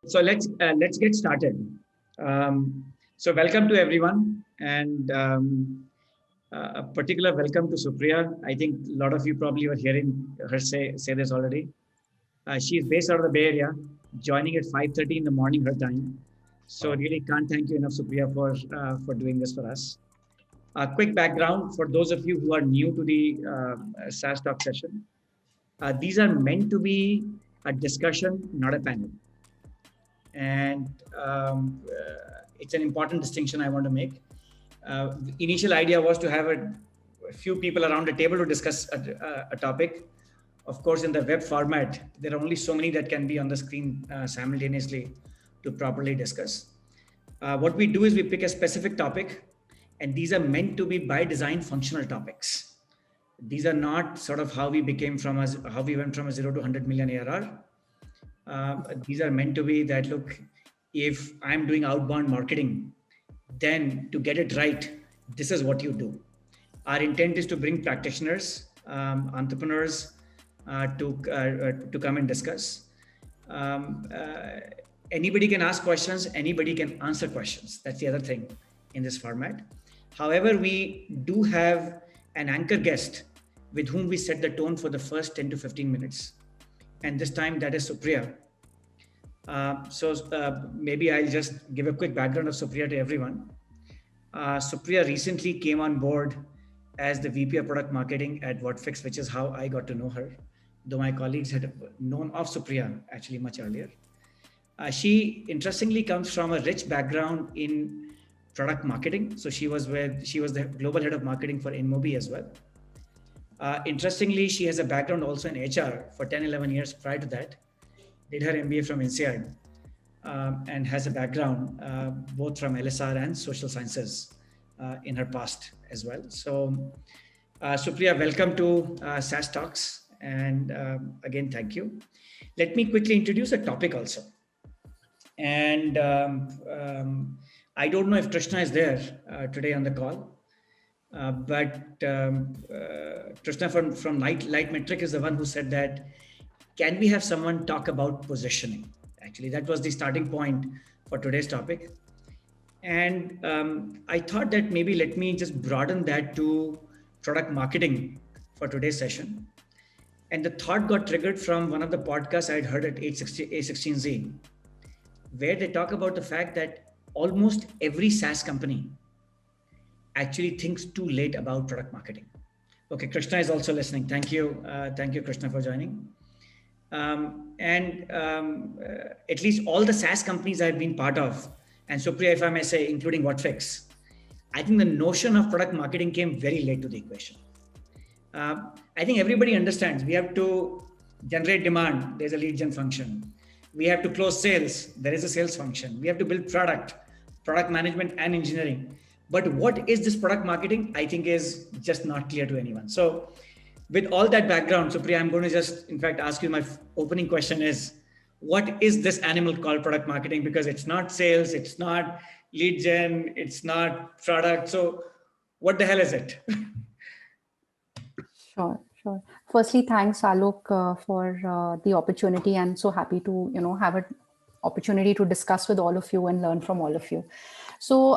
So let's get started. So welcome to everyone, and a particular welcome to Supriya. I think a lot of you probably were hearing her say this already. She is based out of the Bay Area, joining at 5:30 in the morning her time. So really can't thank you enough, Supriya, for doing this for us. A quick background for those of you who are new to the SaaS Talk session. These are meant to be a discussion, not a panel. And it's an important distinction I want to make. The initial idea was to have a few people around the table to discuss a topic. Of course, in the web format, there are only so many that can be on the screen simultaneously to properly discuss. What we do is we pick a specific topic, and these are meant to be by design functional topics. These are not sort of how we went from a 0 to 100 million ARR. These are meant to be that, look, if I'm doing outbound marketing, then to get it right, this is what you do. Our intent is to bring practitioners, entrepreneurs to come and discuss. Anybody can ask questions, anybody can answer questions. That's the other thing in this format. However, we do have an anchor guest with whom we set the tone for the first 10 to 15 minutes. And this time that is Supriya. Maybe I'll just give a quick background of Supriya to everyone. Supriya recently came on board as the VP of Product Marketing at WhatFix, which is how I got to know her, though my colleagues had known of Supriya actually much earlier. She interestingly comes from a rich background in product marketing. So she was the global head of marketing for InMobi as well. Interestingly, she has a background also in HR for 10, 11 years prior to that. Did her MBA from INSEAD and has a background both from LSR and social sciences in her past as well. So Supriya, welcome to SaaS Talks. And again, thank you. Let me quickly introduce a topic also. And I don't know if Trishna is there today on the call. But Trishna from Light Metric is the one who said that, can we have someone talk about positioning? Actually, that was the starting point for today's topic. And I thought that maybe let me just broaden that to product marketing for today's session. And the thought got triggered from one of the podcasts I'd heard at A16Z, where they talk about the fact that almost every SaaS company actually thinks too late about product marketing. Okay, Krishna is also listening. Thank you, Krishna, for joining. At least all the SaaS companies I've been part of, and Supriya, if I may say, including WhatFix, I think the notion of product marketing came very late to the equation. I think everybody understands we have to generate demand. There's a lead gen function. We have to close sales. There is a sales function. We have to build product management and engineering. But what is this product marketing? I think is just not clear to anyone. So with all that background, Supriya, I'm going to just, in fact, ask you my opening question is, what is this animal called product marketing? Because it's not sales, it's not lead gen, it's not product. So what the hell is it? Sure. Firstly, thanks, Alok, for the opportunity, and so happy to, have an opportunity to discuss with all of you and learn from all of you. So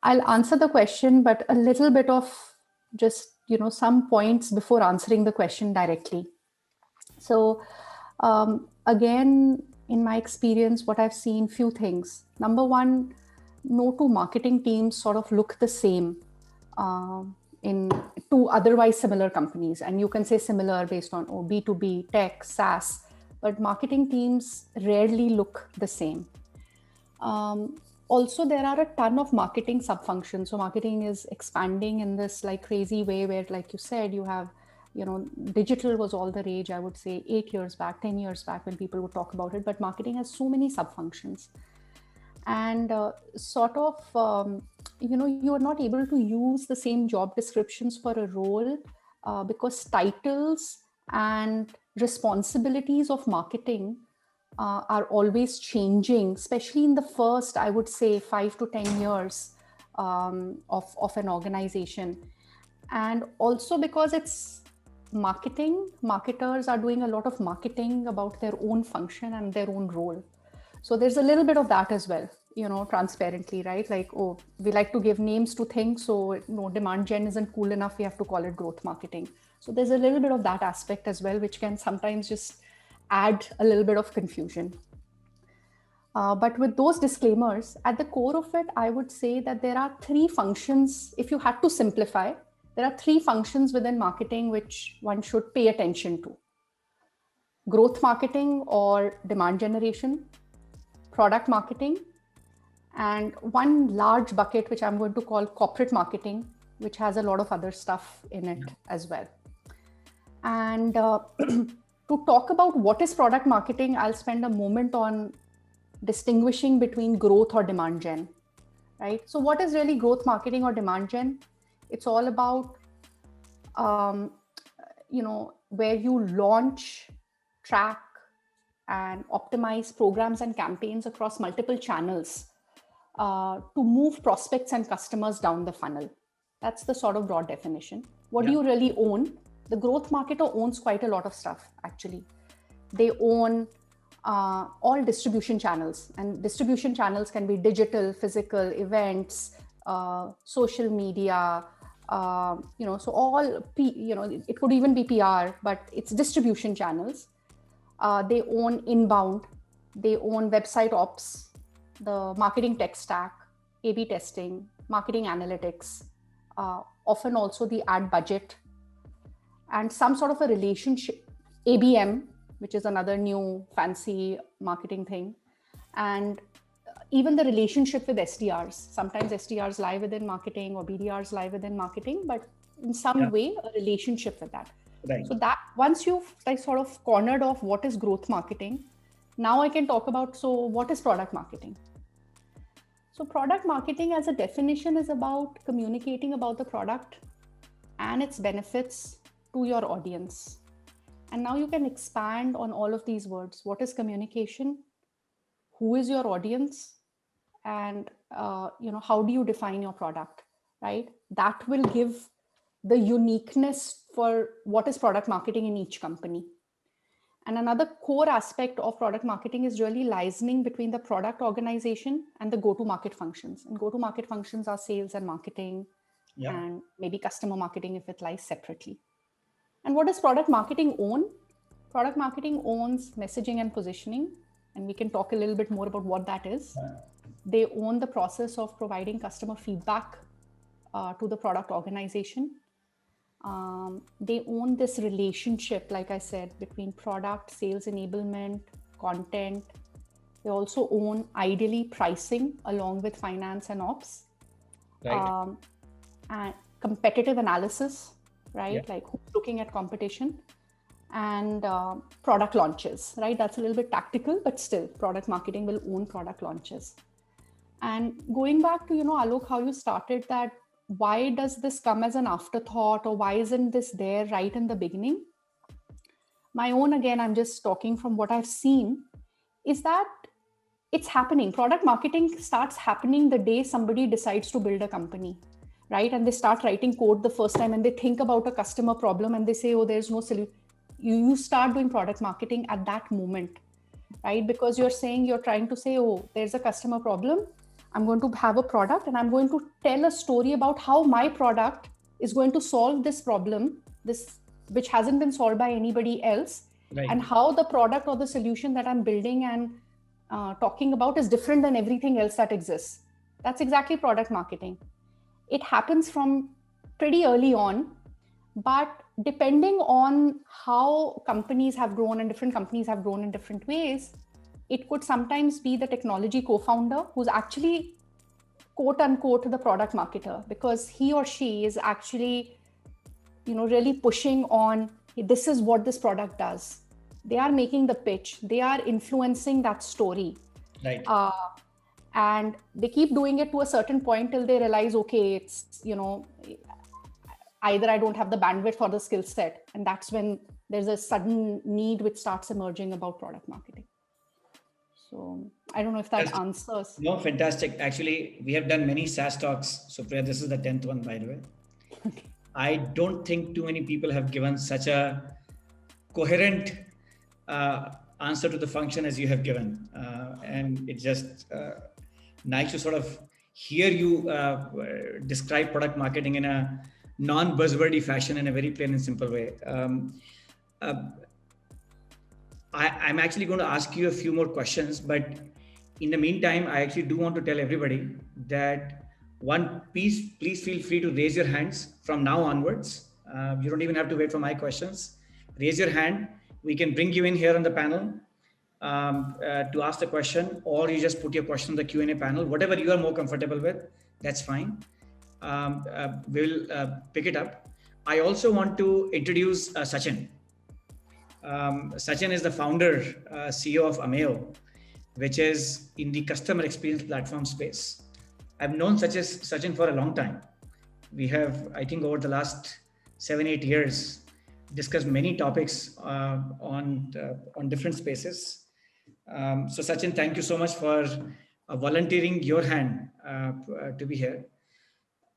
I'll answer the question, but a little bit of just, some points before answering the question directly. So again, in my experience, what I've seen, few things. Number one, no two marketing teams sort of look the same in two otherwise similar companies. And you can say similar based on B2B, tech, SaaS, but marketing teams rarely look the same. Also, there are a ton of marketing sub-functions. So marketing is expanding in this like crazy way where, like you said, you have, digital was all the rage, I would say 8 years back, 10 years back when people would talk about it, but marketing has so many sub-functions. And you are not able to use the same job descriptions for a role because titles and responsibilities of marketing are always changing, especially in the first, I would say, 5 to 10 years of an organization. And also because it's marketing, marketers are doing a lot of marketing about their own function and their own role. So there's a little bit of that as well, transparently, right? Like, oh, we like to give names to things. So demand gen isn't cool enough. We have to call it growth marketing. So there's a little bit of that aspect as well, which can sometimes just add a little bit of confusion. But with those disclaimers, at the core of it, I would say that there are three functions. If you had to simplify, there are three functions within marketing which one should pay attention to: growth marketing or demand generation, product marketing, and one large bucket, which I'm going to call corporate marketing, which has a lot of other stuff in it as well. And to talk about what is product marketing, I'll spend a moment on distinguishing between growth or demand gen, right? So what is really growth marketing or demand gen? It's all about, where you launch, track, and optimize programs and campaigns across multiple channels to move prospects and customers down the funnel. That's the sort of broad definition. What do you really own? The growth marketer owns quite a lot of stuff, actually. They own all distribution channels, and distribution channels can be digital, physical, events, social media, so all, it could even be PR, but it's distribution channels. They own inbound, they own website ops, the marketing tech stack, A/B testing, marketing analytics, often also the ad budget, and some sort of a relationship, ABM, which is another new fancy marketing thing, and even the relationship with SDRs. Sometimes SDRs lie within marketing or BDRs lie within marketing, but in some way, a relationship with that. Right. So that once you've sort of cornered off what is growth marketing, now I can talk about, so what is product marketing? So product marketing as a definition is about communicating about the product and its benefits to your audience. And now you can expand on all of these words. What is communication? Who is your audience? And how do you define your product, right? That will give the uniqueness for what is product marketing in each company. And another core aspect of product marketing is really liaising between the product organization and the go-to-market functions. And go-to-market functions are sales and marketing, and maybe customer marketing if it lies separately. And what does product marketing own? Product marketing owns messaging and positioning, and we can talk a little bit more about what that is. They own the process of providing customer feedback to the product organization. They own this relationship, like I said, between product, sales enablement, content. They also own, ideally, pricing along with finance and ops. Right. And competitive analysis, right? Like who's looking at competition, and product launches, right? That's a little bit tactical, but still product marketing will own product launches. And going back to, Alok, how you started that, why does this come as an afterthought, or why isn't this there right in the beginning? My own, again, I'm just talking from what I've seen, is that it's happening. Product marketing starts happening the day somebody decides to build a company, right? And they start writing code the first time, and they think about a customer problem and they say, oh, there's no solution. You start doing product marketing at that moment, right? Because you're trying to say, oh, there's a customer problem. I'm going to have a product, and I'm going to tell a story about how my product is going to solve this problem, which hasn't been solved by anybody else, right. And how the product or the solution that I'm building and talking about is different than everything else that exists. That's exactly product marketing. It happens from pretty early on, but depending on how companies have grown, and different companies have grown in different ways, it could sometimes be the technology co-founder who's actually, quote unquote, the product marketer, because he or she is actually, really pushing on, this is what this product does. They are making the pitch. They are influencing that story. Right. And they keep doing it to a certain point till they realize, okay, it's, either I don't have the bandwidth for the skill set. And that's when there's a sudden need which starts emerging about product marketing. So I don't know if that answers. No, fantastic. Actually, we have done many SaaS talks. So Priya, this is the 10th one, by the way. Okay. I don't think too many people have given such a coherent answer to the function as you have given. and it's just nice to sort of hear you describe product marketing in a non-buzzwordy fashion in a very plain and simple way. Uh, I'm actually going to ask you a few more questions, but in the meantime, I actually do want to tell everybody that please feel free to raise your hands from now onwards. You don't even have to wait for my questions. Raise your hand. We can bring you in here on the panel to ask the question, or you just put your question in the Q&A panel, whatever you are more comfortable with, that's fine. We'll pick it up. I also want to introduce Sachin. Sachin is the founder, CEO of Ameo, which is in the customer experience platform space. I've known Sachin for a long time. We have, I think, over the last 7-8 years, discussed many topics on different spaces. So Sachin, thank you so much for volunteering your hand to be here.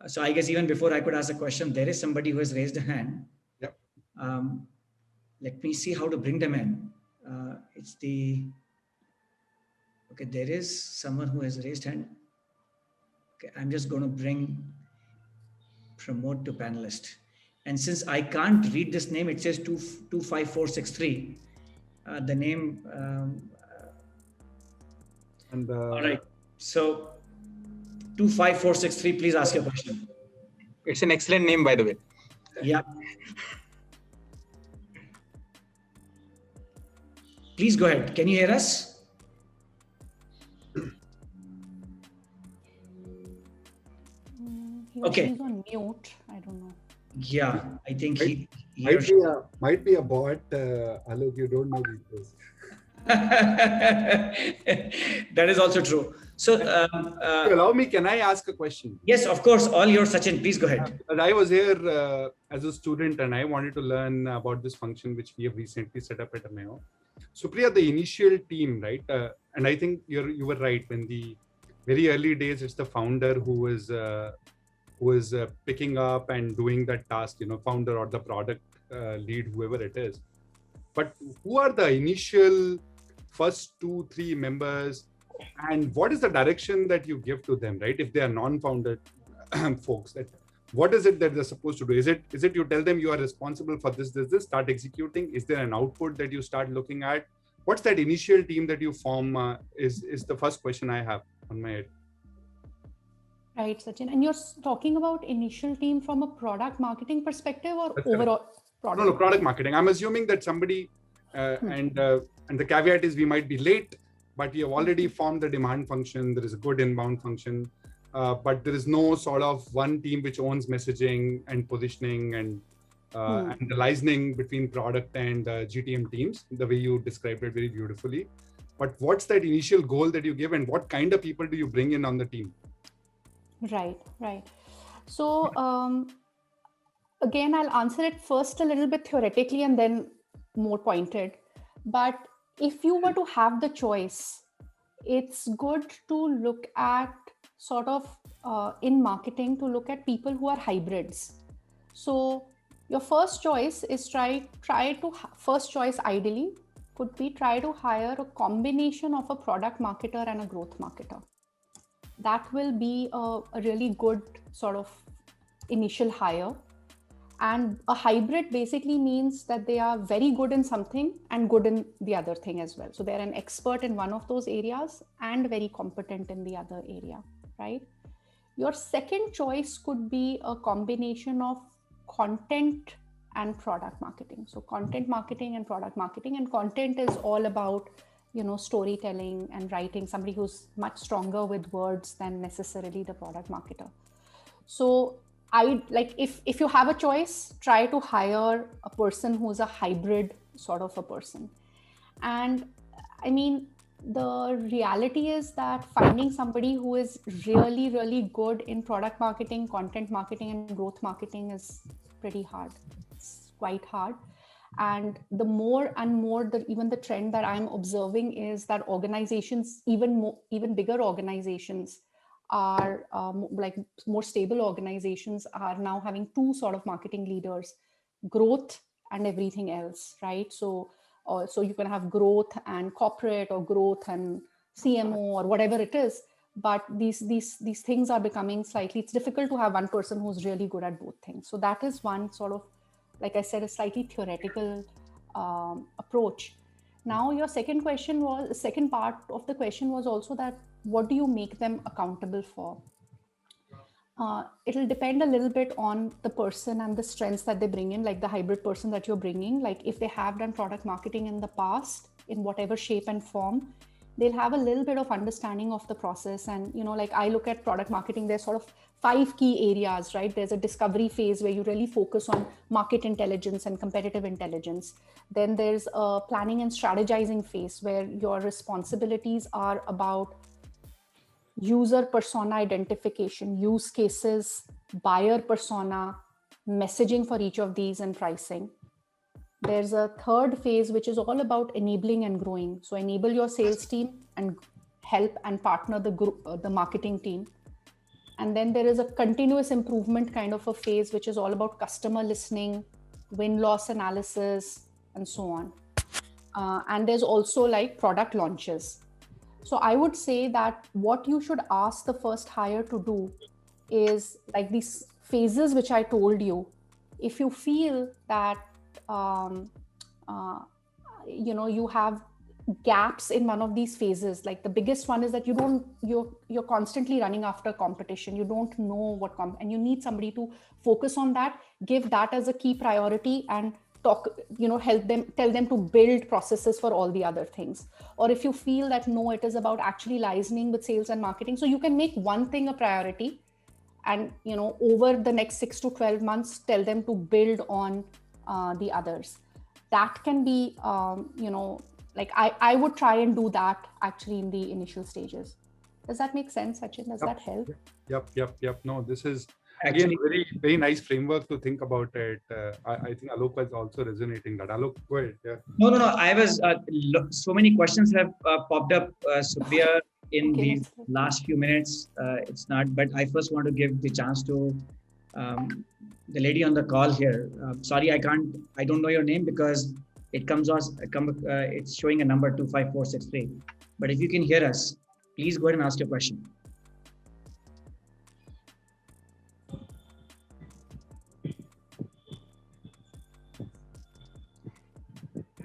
So I guess even before I could ask a question, there is somebody who has raised a hand. Yep. Let me see how to bring them in. Okay, there is someone who has raised hand. Okay, I'm just going to promote to panelist. And since I can't read this name, it says 25463. The name. All right. So 25463, please ask your question. It's an excellent name, by the way. Yeah. Please go ahead. Can you hear us? Okay. He's on mute. I don't know. Yeah, I think he might be a bot. Alok, you don't know these. That is also true. So, allow me, can I ask a question? Yes, of course. All yours, Sachin. Please go ahead. I was here as a student and I wanted to learn about this function which we have recently set up at Ameo. Supriya, the initial team, right? And I think you were right. When the very early days, it's the founder who is picking up and doing that task, founder or the product lead, whoever it is. But who are the initial first 2-3 members, and what is the direction that you give to them, right? If they are non-founded folks, what is it that they're supposed to do? Is it you tell them you are responsible for this, start executing? Is there an output that you start looking at? What's that initial team that you form is the first question I have on my head. Right, Sachin. And you're talking about initial team from a product marketing perspective or That's overall correct. product? No, product marketing. I'm assuming that somebody, and the caveat is we might be late, but we have already formed the demand function. There is a good inbound function, but there is no sort of one team which owns messaging and positioning and the licensing between product and GTM teams, the way you described it very beautifully. But what's that initial goal that you give, and what kind of people do you bring in on the team? Right. So again, I'll answer it first a little bit theoretically and then more pointed. But if you were to have the choice, it's good to look at sort of in marketing to look at people who are hybrids. So your first choice is first choice ideally could be try to hire a combination of a product marketer and a growth marketer. That will be a really good sort of initial hire. And a hybrid basically means that they are very good in something and good in the other thing as well. So they're an expert in one of those areas and very competent in the other area, right? Your second choice could be a combination of content and product marketing. So content marketing and product marketing, and content is all about storytelling and writing, somebody who's much stronger with words than necessarily the product marketer. So if you have a choice, try to hire a person who's a hybrid sort of a person. And I mean, the reality is that finding somebody who is really, really good in product marketing, content marketing, and growth marketing is pretty hard. It's quite hard. And the more and more, even the trend that I'm observing is that organizations, even bigger organizations, are more stable organizations are now having two sort of marketing leaders, growth and everything else, right? So you can have growth and corporate, or growth and CMO or whatever it is. But these things are becoming slightly, it's difficult to have one person who's really good at both things. So that is one sort of, like I said, a slightly theoretical approach. Now, your second part of the question was also that what do you make them accountable for? It'll depend a little bit on the person and the strengths that they bring in, like the hybrid person that you're bringing. Like if they have done product marketing in the past in whatever shape and form, they'll have a little bit of understanding of the process. And, like I look at product marketing, there's sort of 5 key areas, right? There's a discovery phase where you really focus on market intelligence and competitive intelligence. Then there's a planning and strategizing phase where your responsibilities are about user persona identification, use cases, buyer persona, messaging for each of these, and pricing. There's a third phase, which is all about enabling and growing. So enable your sales team and help and partner the marketing team. And then there is a continuous improvement kind of a phase, which is all about customer listening, win-loss analysis, and so on. And there's also like product launches. So I would say that what you should ask the first hire to do is like these phases, which I told you. If you feel that you have gaps in one of these phases, like the biggest one is that you're constantly running after competition. You don't know and you need somebody to focus on that, give that as a key priority, and tell them to build processes for all the other things. Or if you feel that no, it is about actually liaising with sales and marketing, so you can make one thing a priority, and over the next 6 to 12 months, tell them to build on the others. That can be, like I would try and do that actually in the initial stages. Does that make sense, Sachin? Does that help? Yep. No, this is Actually, again very, very nice framework to think about it. I think Alok was also resonating that. Alok, go ahead. Yeah. No. I was so many questions have popped up, Supriya, in these last few minutes. It's not, but I first want to give the chance to the lady on the call here. Sorry, I don't know your name because it's showing a number 25463. But if you can hear us, please go ahead and ask your question.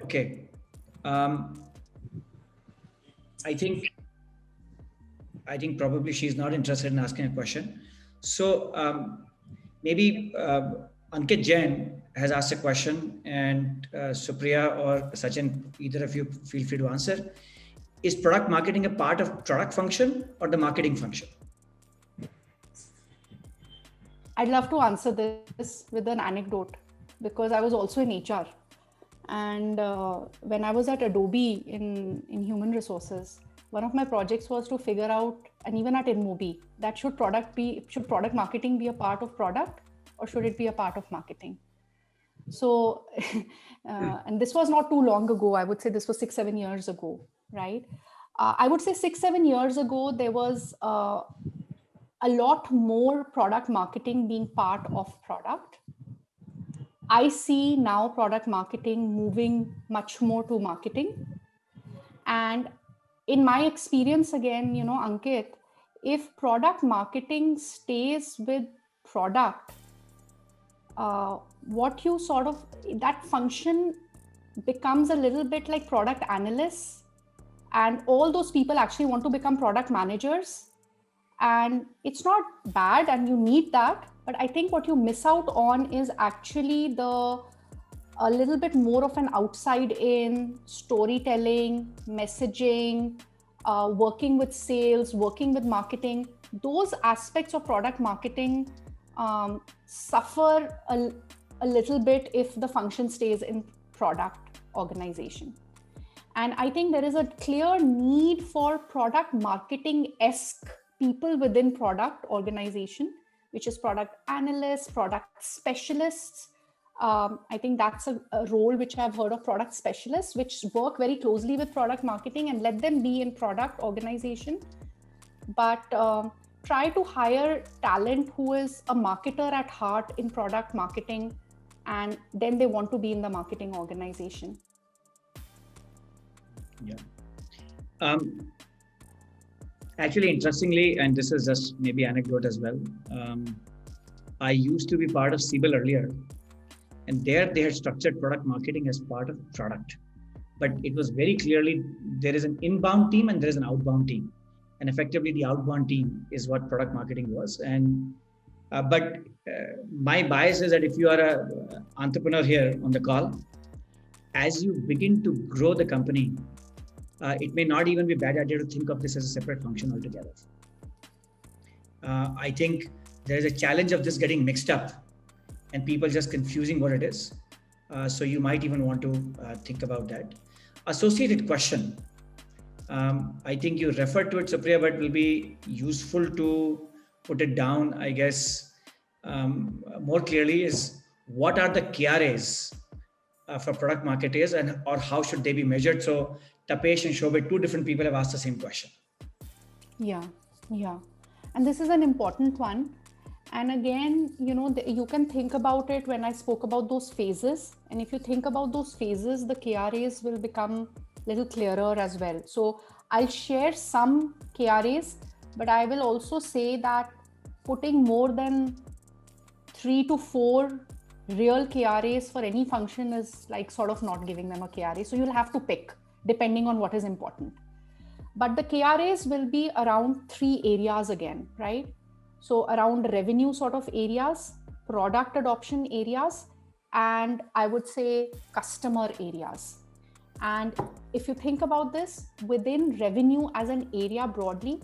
Okay. I think probably she's not interested in asking a question. So maybe Ankit Jain has asked a question, and Supriya or Sachin, either of you feel free to answer. Is product marketing a part of product function or the marketing function? I'd love to answer this with an anecdote because I was also in HR. And when I was at Adobe in human resources, one of my projects was to figure out, and even at InMobi, that should product marketing be a part of product, or should it be a part of marketing? So, and this was not too long ago. I would say this was 6-7 years ago, right? I would say 6-7 years ago, there was a lot more product marketing being part of product. I see now product marketing moving much more to marketing. And in my experience, again, Ankit, if product marketing stays with product, that function becomes a little bit like product analysts, and all those people actually want to become product managers. And it's not bad, and you need that. But I think what you miss out on is actually a little bit more of an outside in storytelling, messaging, working with sales, working with marketing. Those aspects of product marketing suffer a little bit if the function stays in product organization. And I think there is a clear need for product marketing-esque people within product organization, which is product analysts, product specialists. I think that's a role which I've heard of, product specialists, which work very closely with product marketing and let them be in product organization. But try to hire talent who is a marketer at heart in product marketing, and then they want to be in the marketing organization. Yeah. Actually, interestingly, and this is just maybe anecdote as well. I used to be part of Siebel earlier, and there they had structured product marketing as part of product. But it was very clearly there is an inbound team and there is an outbound team, and effectively the outbound team is what product marketing was. And but my bias is that if you are an entrepreneur here on the call, as you begin to grow the company, it may not even be a bad idea to think of this as a separate function altogether. I think there is a challenge of this getting mixed up and people just confusing what it is. So you might even want to think about that. Associated question. I think you referred to it, Supriya, but it will be useful to put it down, I guess, more clearly is what are the KRAs for product marketers or how should they be measured? So Tapesh and Shobit, two different people have asked the same question. Yeah. And this is an important one. And again, you can think about it when I spoke about those phases. And if you think about those phases, the KRAs will become a little clearer as well. So I'll share some KRAs, but I will also say that putting more than 3 to 4 real KRAs for any function is like sort of not giving them a KRA. So you'll have to pick depending on what is important. But the KRAs will be around 3 areas again, right? So around revenue sort of areas, product adoption areas, and I would say customer areas. And if you think about this, within revenue as an area broadly,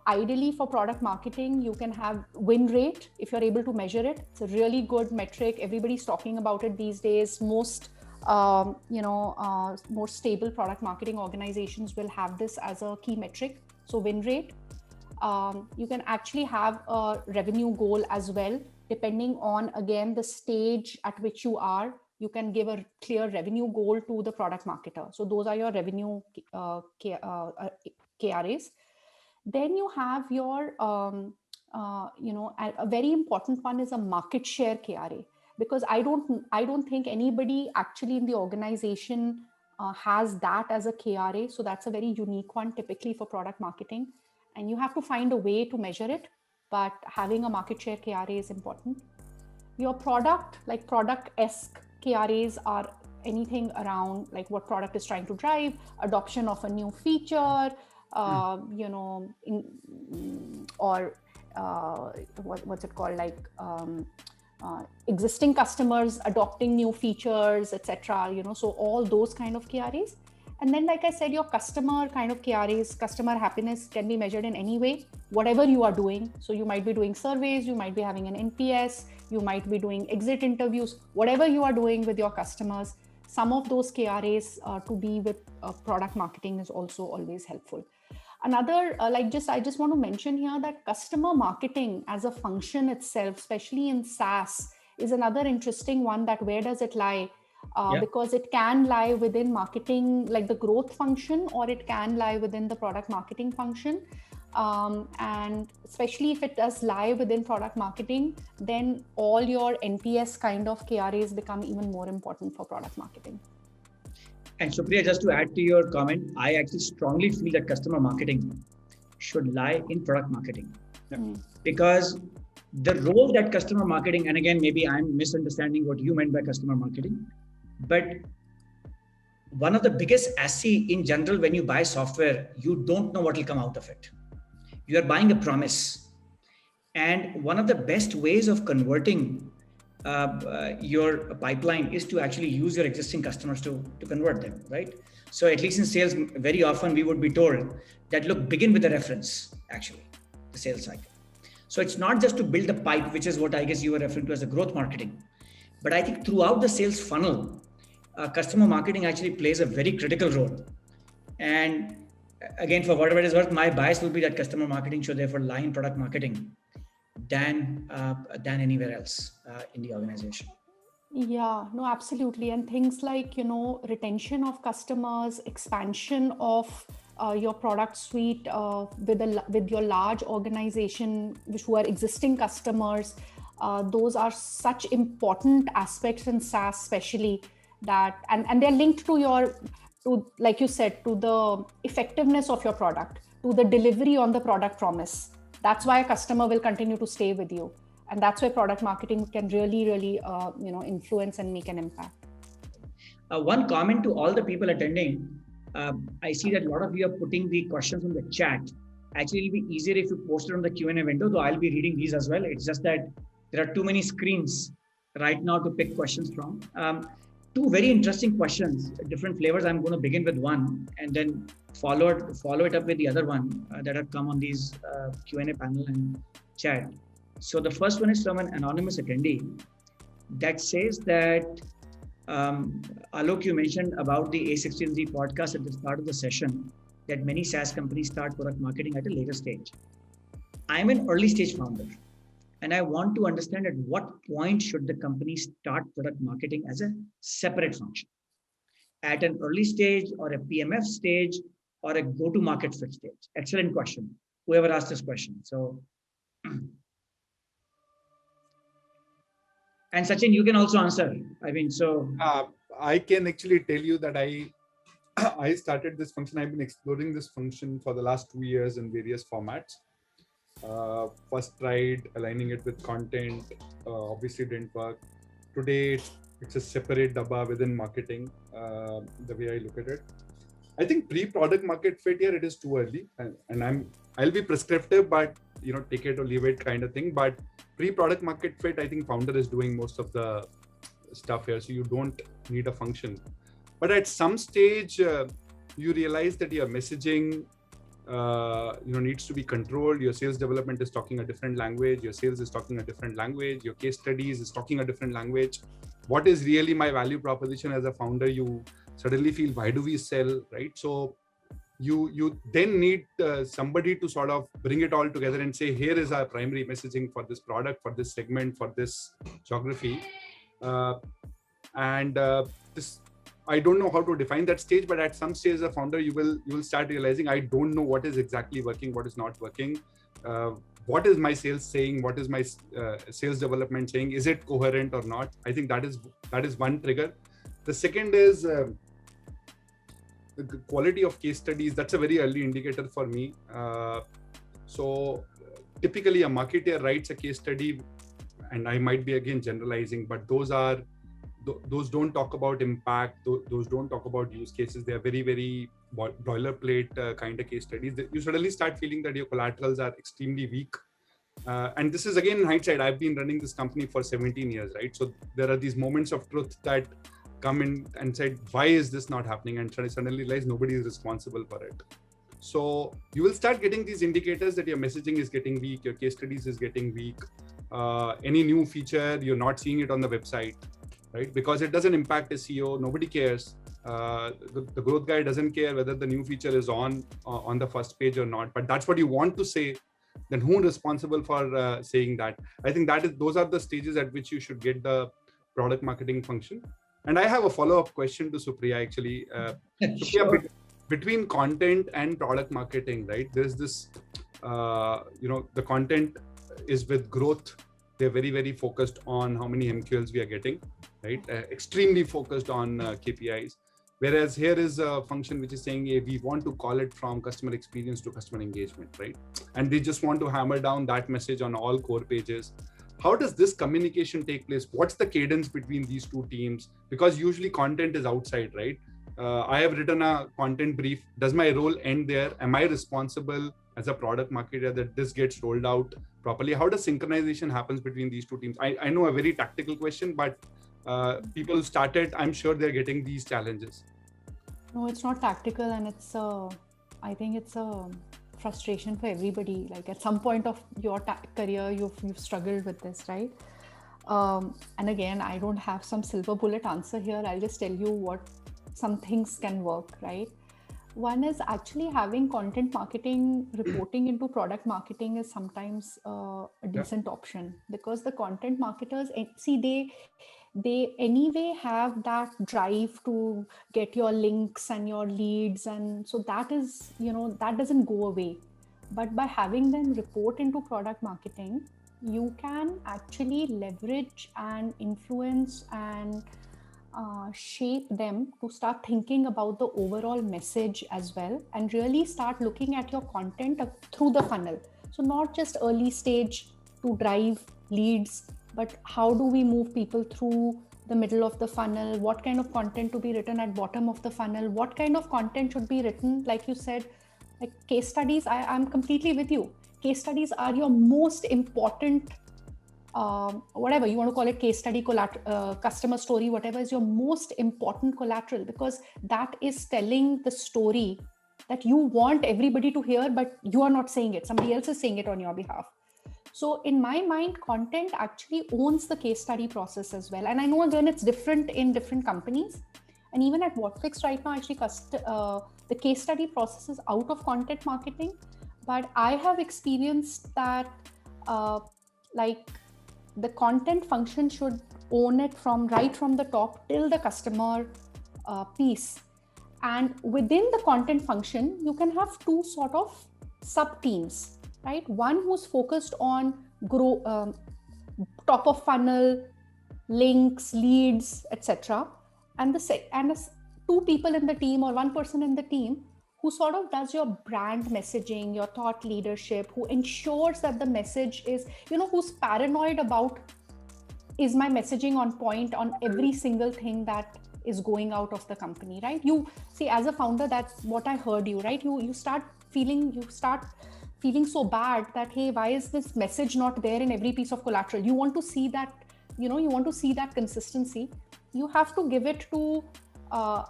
ideally for product marketing, you can have win rate if you're able to measure it. It's a really good metric. Everybody's talking about it these days. Most more stable product marketing organizations will have this as a key metric. So win rate. You can actually have a revenue goal as well, depending on, again, the stage at which you are. You can give a clear revenue goal to the product marketer. So those are your revenue KRAs. Then you have your, a very important one is a market share KRA, because I don't think anybody actually in the organization has that as a KRA. So that's a very unique one typically for product marketing. And you have to find a way to measure it, but having a market share KRA is important. Your product-esque KRAs are anything around like what product is trying to drive, adoption of a new feature, what's it called, like existing customers adopting new features, etc. So all those kind of KRAs. And then, like I said, your customer kind of KRAs, customer happiness can be measured in any way, whatever you are doing. So you might be doing surveys, you might be having an NPS, you might be doing exit interviews, whatever you are doing with your customers. Some of those KRAs to be with product marketing is also always helpful. Another, I just want to mention here that customer marketing as a function itself, especially in SaaS, is another interesting one. That where does it lie? Because it can lie within marketing, like the growth function, or it can lie within the product marketing function. And especially if it does lie within product marketing, then all your NPS kind of KRAs become even more important for product marketing. And Supriya, just to add to your comment, I actually strongly feel that customer marketing should lie in product marketing. Because the role that customer marketing, and again, maybe I'm misunderstanding what you meant by customer marketing, but one of the biggest assets in general, when you buy software, you don't know what will come out of it. You are buying a promise. And one of the best ways of converting your pipeline is to actually use your existing customers to convert them, right? So at least in sales, very often we would be told that, look, begin with a reference, actually, the sales cycle. So it's not just to build a pipe, which is what I guess you were referring to as a growth marketing. But I think throughout the sales funnel, customer marketing actually plays a very critical role. And again, for whatever it is worth, my bias will be that customer marketing should therefore lie in product marketing than anywhere else in the organization. Yeah, no, absolutely. And things like, retention of customers, expansion of your product suite with your large organization, who are existing customers, those are such important aspects in SaaS, especially and they're linked to like you said, to the effectiveness of your product. to the delivery on the product promise. That's why a customer will continue to stay with you. And that's why product marketing can really, really, influence and make an impact. One comment to all the people attending. I see that a lot of you are putting the questions in the chat. Actually, it'll be easier if you post it on the Q&A window, so I'll be reading these as well. It's just that there are too many screens right now to pick questions from. Two very interesting questions, different flavors. I'm going to begin with one and then follow it up with the other one that have come on these Q&A panel and chat. So the first one is from an anonymous attendee that says that, Alok, you mentioned about the A16Z podcast at the start of the session, that many SaaS companies start product marketing at a later stage. I'm an early stage founder, and I want to understand at what point should the company start product marketing as a separate function? At an early stage or a PMF stage or a go-to-market fit stage? Excellent question. Whoever asked this question. So, and Sachin, you can also answer. I mean, so. I can actually tell you that I started this function. I've been exploring this function for the last 2 years in various formats. First tried aligning it with content, obviously didn't work. Today, it's a separate dabba within marketing, the way I look at it. I think pre-product market fit here, it is too early. And I'll be prescriptive, but take it or leave it kind of thing. But pre-product market fit, I think founder is doing most of the stuff here. So you don't need a function. But at some stage, you realize that your messaging needs to be controlled. Your sales development is talking a different language. Your sales is talking a different language. Your case studies is talking a different language. What is really my value proposition as a founder? You suddenly feel, why do we sell, right? So you then need somebody to sort of bring it all together and say, here is our primary messaging for this product, for this segment, for this geography. This, I don't know how to define that stage, but at some stage as a founder, you will start realizing, I don't know what is exactly working, what is not working. What is my sales saying? What is my sales development saying? Is it coherent or not? I think that is one trigger. The second is the quality of case studies. That's a very early indicator for me. So typically a marketer writes a case study, and I might be again generalizing, but those don't talk about impact. Those don't talk about use cases. They are very, very boilerplate kind of case studies. You suddenly start feeling that your collaterals are extremely weak. And this is again in hindsight. I've been running this company for 17 years, right? So there are these moments of truth that come in and said, why is this not happening? And suddenly realize nobody is responsible for it. So you will start getting these indicators that your messaging is getting weak, your case studies is getting weak. Any new feature, you're not seeing it on the website, right? Because it doesn't impact SEO. Nobody cares. The growth guy doesn't care whether the new feature is on the first page or not. But that's what you want to say. Then who's responsible for saying that? I think those are the stages at which you should get the product marketing function. And I have a follow-up question to Supriya actually. Supriya, between content and product marketing, right? There's this, the content is with growth. They're very, very focused on how many MQLs we are getting, right? Extremely focused on KPIs. Whereas here is a function which is saying, hey, we want to call it from customer experience to customer engagement, right? And they just want to hammer down that message on all core pages. How does this communication take place? What's the cadence between these two teams? Because usually content is outside, right? I have written a content brief. Does my role end there? Am I responsible as a product marketer that this gets rolled out properly? How does synchronization happens between these two teams? I know a very tactical question, but people who started, I'm sure they're getting these challenges. No, it's not tactical, and I think it's a frustration for everybody. Like at some point of your career, you've struggled with this, right? And again, I don't have some silver bullet answer here. I'll just tell you what some things can work, right? One is actually having content marketing reporting into product marketing is sometimes a decent option, because the content marketers, see, they anyway have that drive to get your links and your leads, and so that is, that doesn't go away. But by having them report into product marketing, you can actually leverage and influence and shape them to start thinking about the overall message as well, and really start looking at your content through the funnel. So not just early stage to drive leads, but how do we move people through the middle of the funnel? What kind of content to be written at bottom of the funnel? What kind of content should be written, like you said, like case studies? I'm completely with you. Case studies are your most important, whatever you want to call it, case study, customer story, whatever is your most important collateral, because that is telling the story that you want everybody to hear, but you are not saying it. Somebody else is saying it on your behalf. So in my mind, content actually owns the case study process as well. And I know, again, it's different in different companies. And even at WhatFix right now, actually, the case study process is out of content marketing. But I have experienced that like the content function should own it right from the top till the customer piece. And within the content function, you can have two sort of sub teams, right? One who's focused on top of funnel, links, leads, etc. And two people in the team or one person in the team who sort of does your brand messaging, your thought leadership, who ensures that the message is, who's paranoid about, is my messaging on point on every single thing that is going out of the company, right? You see, as a founder, that's what I heard you, right? You start feeling so bad that, hey, why is this message not there in every piece of collateral? You want to see that, you want to see that consistency. You have to give it to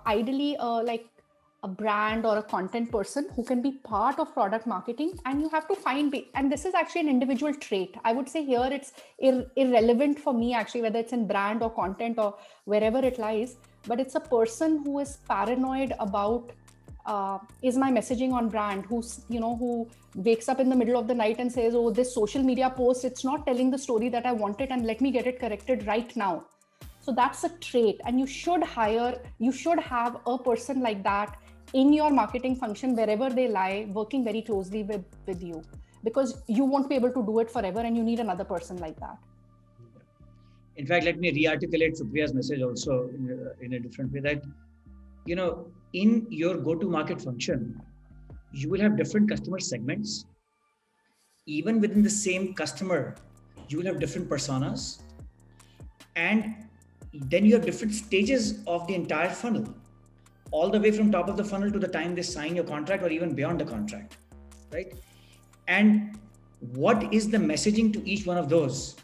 ideally like a brand or a content person who can be part of product marketing, and you have to find, and this is actually an individual trait. I would say here it's irrelevant for me actually, whether it's in brand or content or wherever it lies, but it's a person who is paranoid about, is my messaging on brand, who wakes up in the middle of the night and says, oh, this social media post, it's not telling the story that I wanted, and let me get it corrected right now. So that's a trait, and you should have a person like that in your marketing function, wherever they lie, working very closely with you, because you won't be able to do it forever, and you need another person like that. In fact, let me re-articulate Supriya's message also in a different way, that, in your go-to-market function, you will have different customer segments. Even within the same customer, you will have different personas. And then you have different stages of the entire funnel, all the way from top of the funnel to the time they sign your contract or even beyond the contract, right? And what is the messaging to each one of those?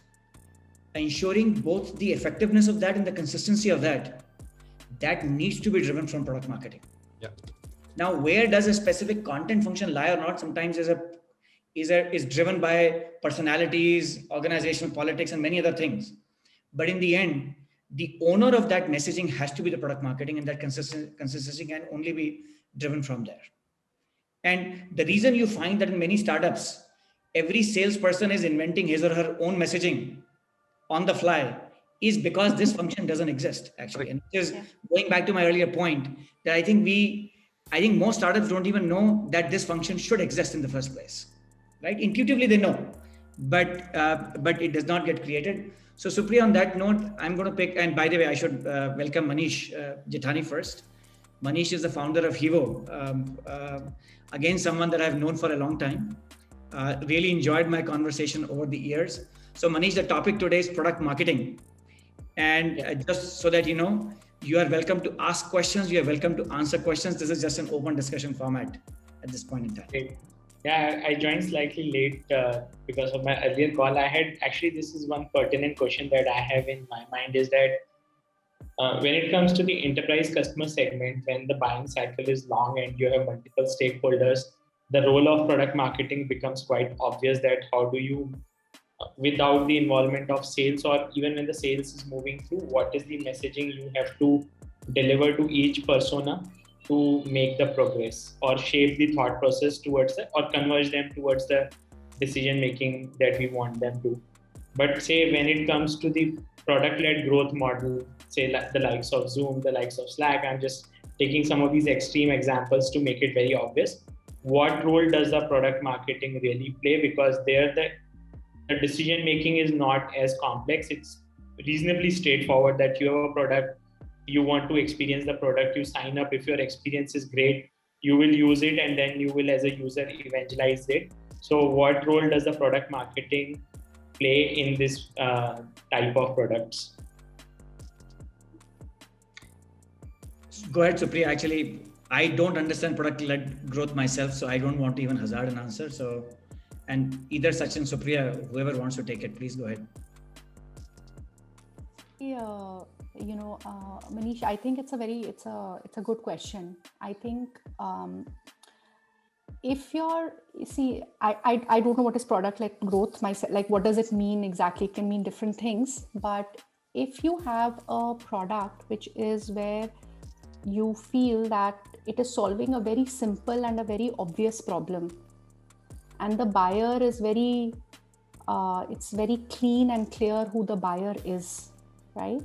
Ensuring both the effectiveness of that and the consistency of that needs to be driven from product marketing. Yeah. Now, where does a specific content function lie or not sometimes is driven by personalities, organizational politics, and many other things. But in the end, the owner of that messaging has to be the product marketing, and that consistency can only be driven from there. And the reason you find that in many startups, every salesperson is inventing his or her own messaging on the fly is because this function doesn't exist actually. And just going back to my earlier point, that I think most startups don't even know that this function should exist in the first place, right? Intuitively they know, but it does not get created. So Supriya, on that note, I'm going to pick, and by the way, I should welcome Manish Jethani first. Manish is the founder of Hivo. Again, someone that I've known for a long time. Really enjoyed my conversation over the years. So Manish, the topic today is product marketing. And just so that you know, you are welcome to ask questions. You are welcome to answer questions. This is just an open discussion format at this point in time. Okay. Yeah, I joined slightly late because of my earlier call. This is one pertinent question that I have in my mind, is that when it comes to the enterprise customer segment, when the buying cycle is long and you have multiple stakeholders, the role of product marketing becomes quite obvious. That how do you, without the involvement of sales, or even when the sales is moving through, what is the messaging you have to deliver to each persona to make the progress or shape the thought process towards or converge them towards the decision making that we want them to. But say when it comes to the product-led growth model, say the likes of Zoom, the likes of Slack, I'm just taking some of these extreme examples to make it very obvious. What role does the product marketing really play? Because there the decision making is not as complex. It's reasonably straightforward that you have a product, you want to experience the product, you sign up. If your experience is great, you will use it, and then you will, as a user, evangelize it. So what role does the product marketing play in this type of products? Go ahead, Supriya. Actually, I don't understand product-led growth myself, so I don't want to even hazard an answer. So, and either Sachin, Supriya, whoever wants to take it, please go ahead. Yeah, Manish, I think it's a good question. I think if I don't know what is product-led growth myself, like what does it mean exactly? It can mean different things, but if you have a product which is where you feel that it is solving a very simple and a very obvious problem, and the buyer is it's very clean and clear who the buyer is, right?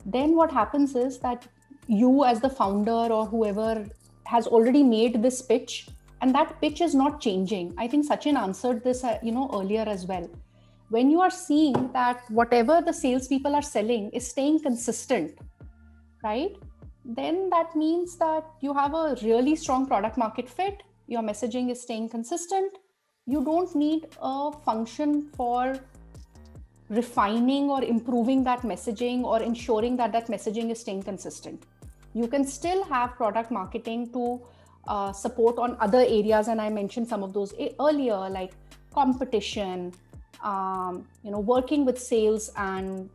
Then what happens is that you as the founder or whoever has already made this pitch, and that pitch is not changing. I think Sachin answered this earlier as well. When you are seeing that whatever the salespeople are selling is staying consistent, right? Then that means that you have a really strong product market fit. Your messaging is staying consistent. You don't need a function for refining or improving that messaging or ensuring that that messaging is staying consistent. You can still have product marketing to support on other areas, and I mentioned some of those earlier, like competition, working with sales and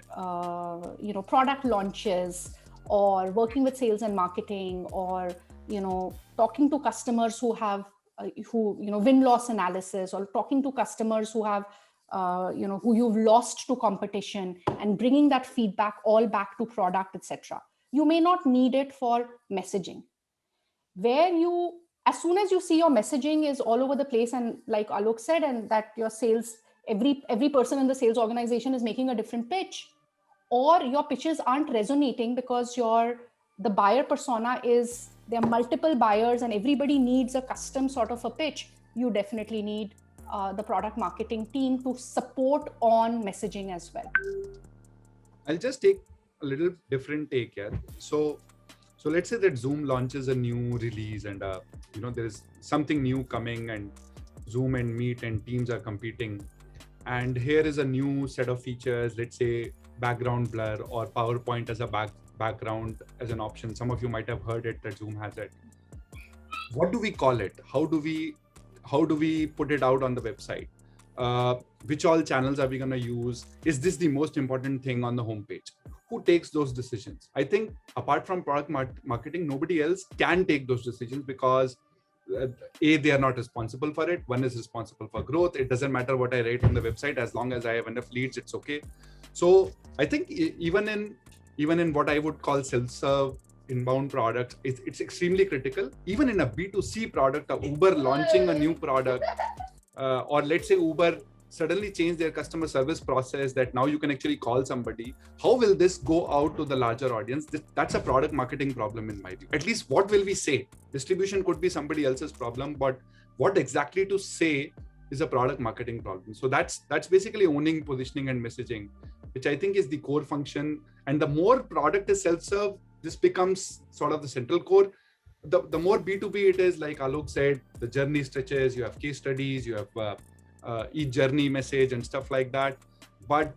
product launches, or working with sales and marketing, or talking to customers who have win-loss analysis, or talking to customers who have who you've lost to competition, and bringing that feedback all back to product, etc. You may not need it for messaging, where as soon as you see your messaging is all over the place, and like Alok said, and that your sales, every person in the sales organization is making a different pitch, or your pitches aren't resonating because the buyer persona there are multiple buyers and everybody needs a custom sort of a pitch, you definitely need the product marketing team to support on messaging as well. I'll just take a little different take here. So let's say that Zoom launches a new release, and there is something new coming, and Zoom and Meet and Teams are competing, and here is a new set of features. Let's say background blur or PowerPoint as a background as an option. Some of you might have heard it that Zoom has it. What do we call it? How do we put it out on the website? Which all channels are we going to use? Is this the most important thing on the homepage? Who takes those decisions? I think apart from product marketing, nobody else can take those decisions, because they are not responsible for it. One is responsible for growth. It doesn't matter what I write on the website, as long as I have enough leads, it's okay. So I think even in what I would call self-serve inbound products, it's extremely critical. Even in a B2C product, Uber launching a new product, or let's say Uber suddenly change their customer service process that now you can actually call somebody. How will this go out to the larger audience? That's a product marketing problem in my view. At least what will we say? Distribution could be somebody else's problem, but what exactly to say is a product marketing problem. So that's basically owning positioning and messaging, which I think is the core function. And the more product is self-serve, this becomes sort of the central core. The more B2B it is, like Alok said, the journey stretches, you have case studies, you have each journey message and stuff like that. But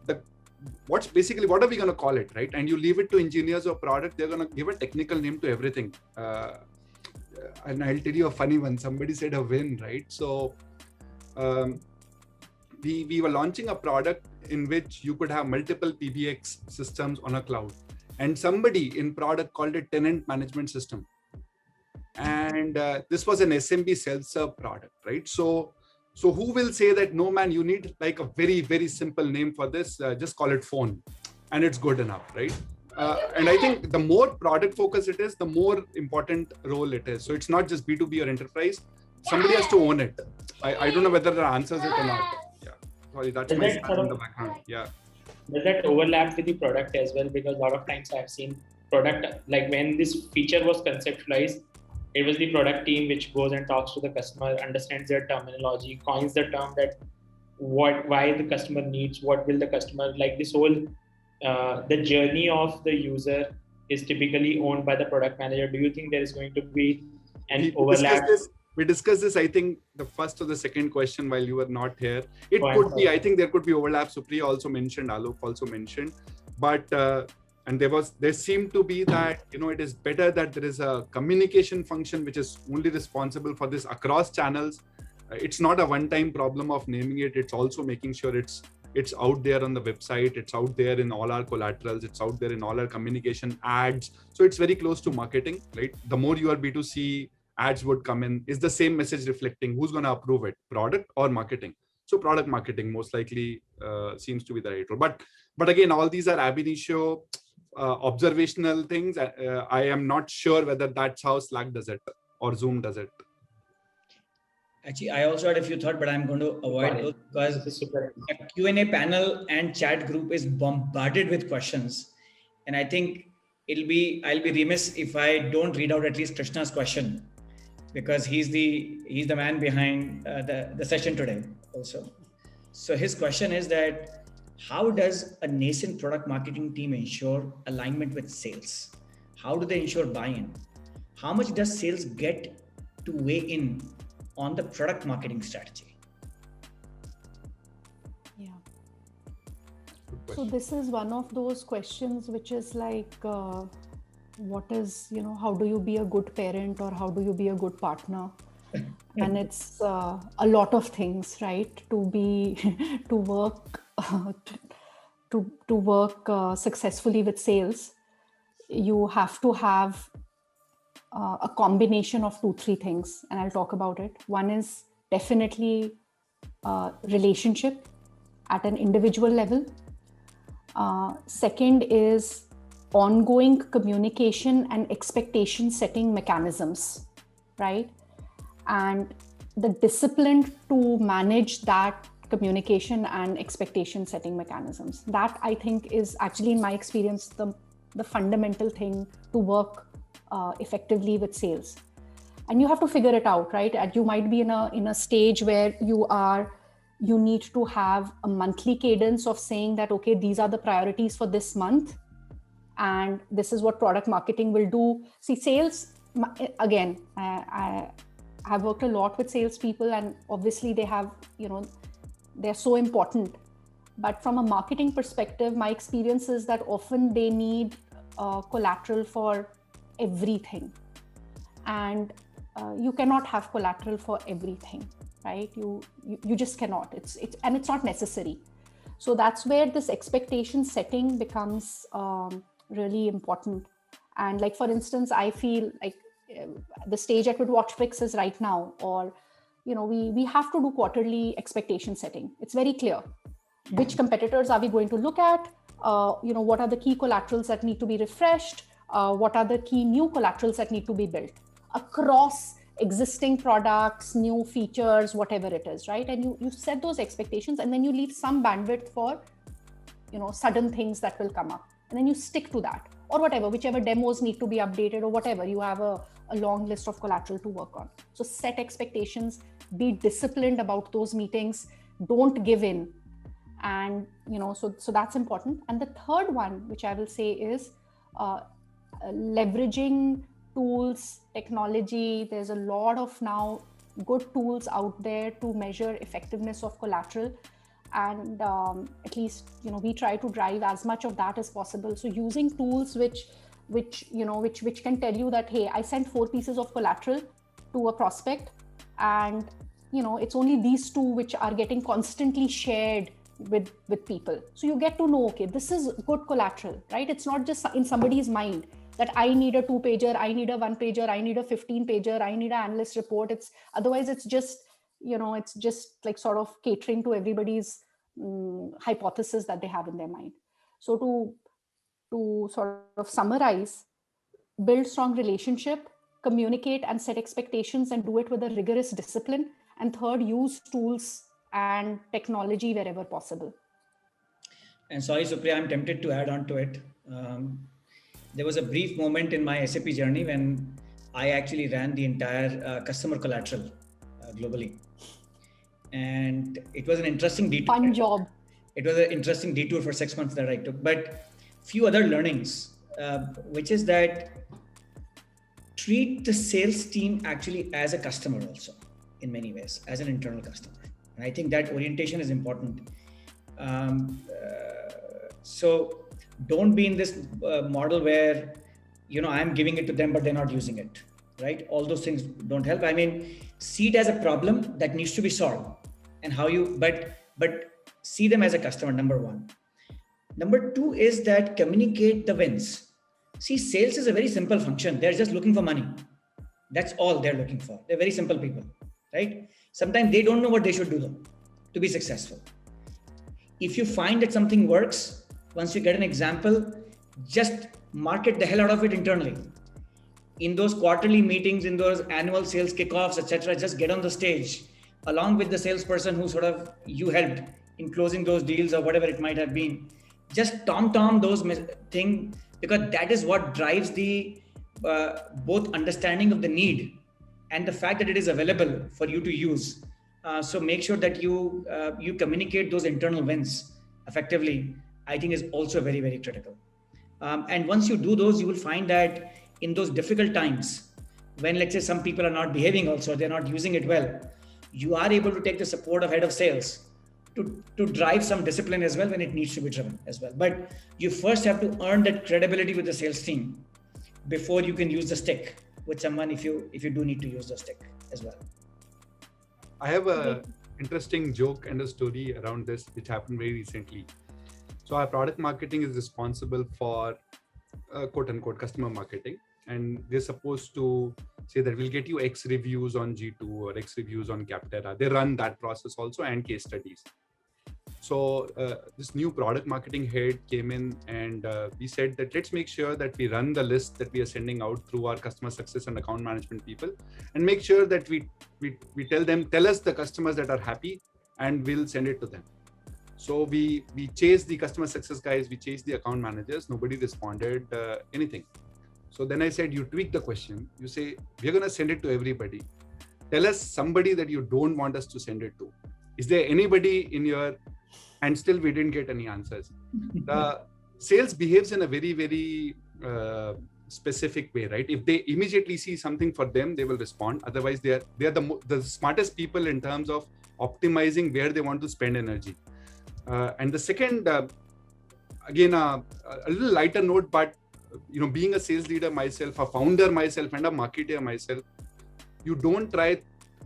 what are we going to call it, right? And you leave it to engineers or product, they're going to give a technical name to everything. And I'll tell you a funny one. Somebody said a win, right? So we were launching a product in which you could have multiple PBX systems on a cloud. And somebody in product called it tenant management system. And this was an SMB self-serve product, right? So who will say that, no, man, you need like a very, very simple name for this, just call it phone, and it's good enough, right? And I think the more product focused it is, the more important role it is. So it's not just B2B or enterprise. Somebody has to own it. I don't know whether that answers it or not. Yeah, sorry, that's my stand in the background. Yeah. Does that overlap with the product as well? Because a lot of times I've seen product, like when this feature was conceptualized, it was the product team which goes and talks to the customer, understands their terminology, coins the term that why the customer needs, what will the customer like, this whole the journey of the user is typically owned by the product manager? Do you think there is going to be an We overlap? discussed this, I think, the first or the second question while you were not here. It Fine. could be, I think there could be overlap. Supriya also mentioned, Alok also mentioned, but and there seemed to be that, it is better that there is a communication function which is only responsible for this across channels. It's not a one-time problem of naming it. It's also making sure it's out there on the website. It's out there in all our collaterals. It's out there in all our communication ads. So it's very close to marketing, right? The more your B2C ads would come in, is the same message reflecting? Who's going to approve it, product or marketing? So product marketing most likely seems to be the right role. But again, all these are ab initio observational things. I am not sure whether that's how Slack does it or Zoom does it. Actually, I also had a few thoughts, but I'm going to avoid those because a Q&A panel and chat group is bombarded with questions. And I think I'll be remiss if I don't read out at least Krishna's question, because he's the man behind the session today also. So his question is that, how does a nascent product marketing team ensure alignment with sales? How do they ensure buy-in? How much does sales get to weigh in on the product marketing strategy? Yeah. So this is one of those questions which is like, what is, how do you be a good parent, or how do you be a good partner? And it's a lot of things, right? To work successfully with sales, you have to have a combination of 2-3 things, and I'll talk about it. One is definitely relationship at an individual level. Second is ongoing communication and expectation setting mechanisms, right? And the discipline to manage that communication and expectation setting mechanisms. That, I think, is actually, in my experience, the fundamental thing to work effectively with sales. And you have to figure it out, right? And you might be in a stage where you need to have a monthly cadence of saying that, okay, these are the priorities for this month, and this is what product marketing will do. See, sales, again, I've worked a lot with salespeople, and obviously they have, they're so important. But from a marketing perspective, my experience is that often they need collateral for everything. And you cannot have collateral for everything, right? You just cannot. It's not necessary. So that's where this expectation setting becomes really important. And like, for instance, I feel like the stage at which WatchFix is right now, or we have to do quarterly expectation setting. It's very clear. Which competitors are we going to look at? What are the key collaterals that need to be refreshed? What are the key new collaterals that need to be built across existing products, new features, whatever it is, right? And you set those expectations, and then you leave some bandwidth for, sudden things that will come up. And then you stick to that, or whatever, whichever demos need to be updated or whatever, you have a long list of collateral to work on. So set expectations, be disciplined about those meetings, don't give in. And, so that's important. And the third one, which I will say, is leveraging tools, technology. There's a lot of now good tools out there to measure effectiveness of collateral. And at least, we try to drive as much of that as possible. So using tools which can tell you that, hey, I sent 4 pieces of collateral to a prospect, and, it's only these 2 which are getting constantly shared with people. So you get to know, okay, this is good collateral, right? It's not just in somebody's mind that I need a 2-pager, I need a 1-pager, I need a 15-pager, I need an analyst report. Otherwise it's just, it's just like sort of catering to everybody's hypothesis that they have in their mind. So to sort of summarize, build strong relationship, communicate and set expectations, and do it with a rigorous discipline. And third, use tools and technology wherever possible. And sorry, Supriya, I'm tempted to add on to it. There was a brief moment in my SAP journey when I actually ran the entire customer collateral globally. And it was an interesting detour. Fun job. It was an interesting detour for 6 months that I took, but few other learnings which is that treat the sales team actually as a customer also, in many ways, as an internal customer. And I think that orientation is important. So don't be in this model where, I'm giving it to them, but they're not using it, right? All those things don't help. I mean, see it as a problem that needs to be solved, and but see them as a customer, number one. Number two is that communicate the wins. See, sales is a very simple function. They're just looking for money. That's all they're looking for. They're very simple people, right? Sometimes they don't know what they should do though to be successful. If you find that something works, once you get an example, just market the hell out of it internally. In those quarterly meetings, in those annual sales kickoffs, etc., just get on the stage along with the salesperson who sort of you helped in closing those deals or whatever it might have been. Just tom those things, because that is what drives the both understanding of the need and the fact that it is available for you to use. So make sure that you communicate those internal wins effectively. I think is also very, very critical. And once you do those, you will find that in those difficult times, when let's say some people are not behaving also, they're not using it well, you are able to take the support of head of sales to drive some discipline as well when it needs to be driven as well. But you first have to earn that credibility with the sales team before you can use the stick with someone if you do need to use the stick as well. I have a interesting joke and a story around this which happened very recently. So our product marketing is responsible for quote unquote customer marketing, and they're supposed to say that we'll get you X reviews on G2 or X reviews on Capterra. They run that process also and case studies. So this new product marketing head came in and we said that let's make sure that we run the list that we are sending out through our customer success and account management people, and make sure that we tell us the customers that are happy, and we'll send it to them. So we chased the customer success guys, we chased the account managers, nobody responded anything. So then I said, you tweak the question. You say, we're going to send it to everybody. Tell us somebody that you don't want us to send it to. Is there anybody in your... And still we didn't get any answers. The sales behaves in a very, very specific way, right? If they immediately see something for them, they will respond. Otherwise, they are the smartest people in terms of optimizing where they want to spend energy. And the second, again, a little lighter note, but being a sales leader myself, a founder myself, and a marketer myself, you don't try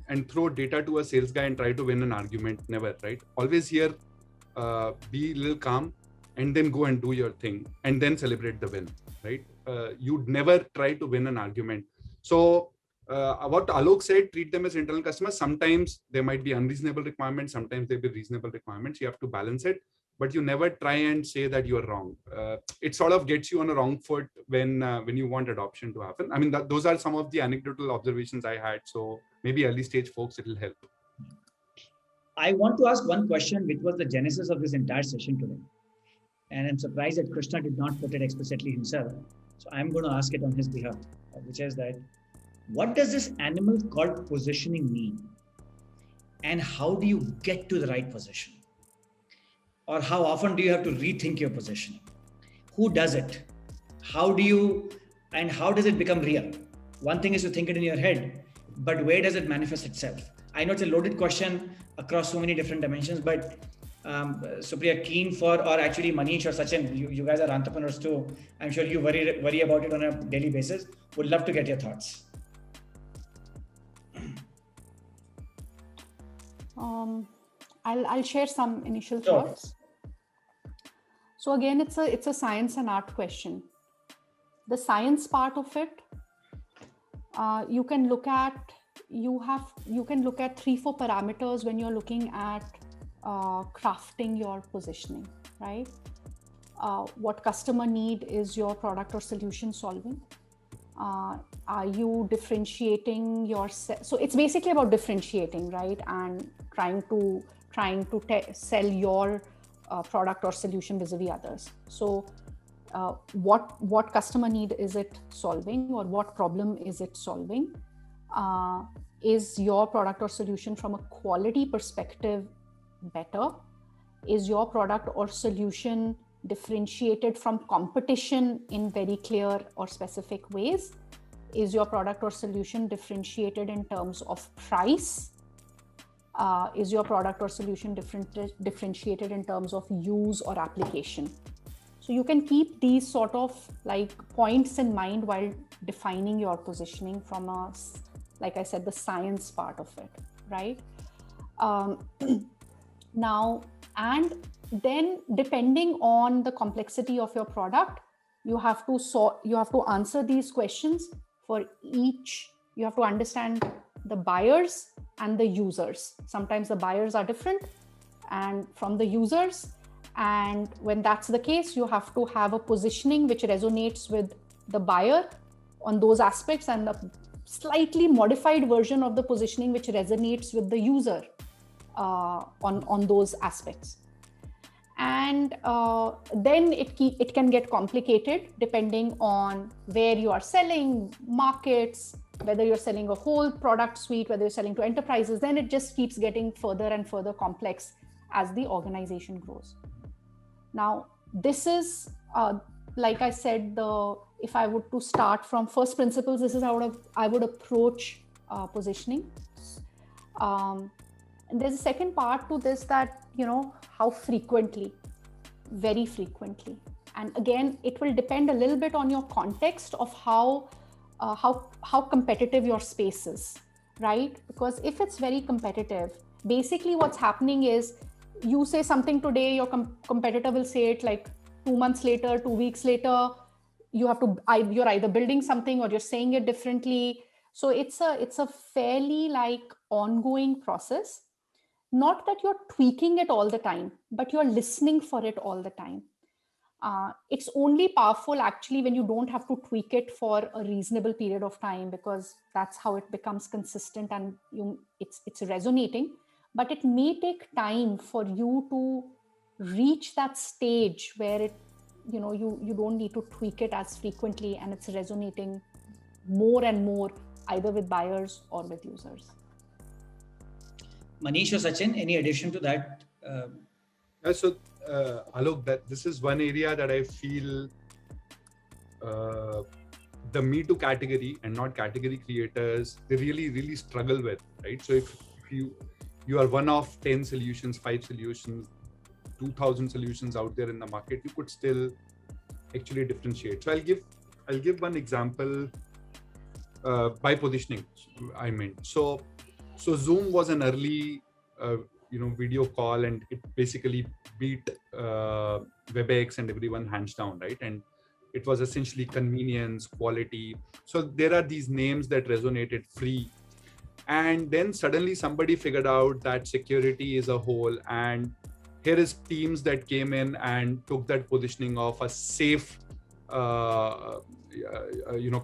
and throw data to a sales guy and try to win an argument. Never, right? Always here, be a little calm and then go and do your thing and then celebrate the win, right? You'd never try to win an argument. So what Alok said, treat them as internal customers. Sometimes there might be unreasonable requirements. Sometimes there'll be reasonable requirements. You have to balance it. But you never try and say that you're wrong. It sort of gets you on a wrong foot when you want adoption to happen. I mean, those are some of the anecdotal observations I had. So maybe early stage folks, it'll help. I want to ask one question, which was the genesis of this entire session today. And I'm surprised that Krishna did not put it explicitly himself. So I'm going to ask it on his behalf, which is that, what does this animal called positioning mean? And how do you get to the right position? Or how often do you have to rethink your positioning? Who does it? How does it become real? One thing is to think it in your head, but where does it manifest itself? I know it's a loaded question across so many different dimensions, but Supriya, keen for, or actually Manish or Sachin, you guys are entrepreneurs too. I'm sure you worry about it on a daily basis. Would love to get your thoughts. I'll share some initial thoughts. So again, it's a science and art question. The science part of it, you can look at 3-4 parameters when you're looking at crafting your positioning, right? What customer need is your product or solution solving? Are you differentiating yourself? So it's basically about differentiating, right? And trying to sell your product or solution vis-a-vis others. So what customer need is it solving, or what problem is it solving? Is your product or solution from a quality perspective better? Is your product or solution differentiated from competition in very clear or specific ways? Is your product or solution differentiated in terms of price? Is your product or solution differentiated in terms of use or application? So you can keep these sort of like points in mind while defining your positioning from a, like I said, the science part of it, right? Now, and then depending on the complexity of your product, you have to answer these questions for each. You have to understand the buyers and the users. Sometimes the buyers are different and from the users. And when that's the case, you have to have a positioning which resonates with the buyer on those aspects, and a slightly modified version of the positioning which resonates with the user on those aspects. And then it can get complicated depending on where you are selling, markets, whether you're selling a whole product suite, whether you're selling to enterprises. Then it just keeps getting further and further complex as the organization grows. Now, this is, like I said, if I would to start from first principles, this is how I would approach positioning. And there's a second part to this, that, how frequently, very frequently. And again, it will depend a little bit on your context of how competitive your space is, right? Because if it's very competitive, basically what's happening is you say something today, your competitor will say it like 2 months later, 2 weeks later. You're either building something or you're saying it differently. So it's a fairly like ongoing process. Not that you're tweaking it all the time, but you're listening for it all the time. It's only powerful actually when you don't have to tweak it for a reasonable period of time, because that's how it becomes consistent and it's resonating. But it may take time for you to reach that stage where it, you don't need to tweak it as frequently, and it's resonating more and more either with buyers or with users. Manish or Sachin, any addition to that? Alok, this is one area that I feel the Me Too category and not category creators, they really, really struggle with, right? So if you are one of 10 solutions, 5 solutions, 2,000 solutions out there in the market, you could still actually differentiate. So I'll give one example by positioning. I meant so Zoom was an early video call, and it basically beat WebEx and everyone hands down, right? And it was essentially convenience, quality. So there are these names that resonated, free. And then suddenly somebody figured out that security is a whole, and here is Teams that came in and took that positioning of a safe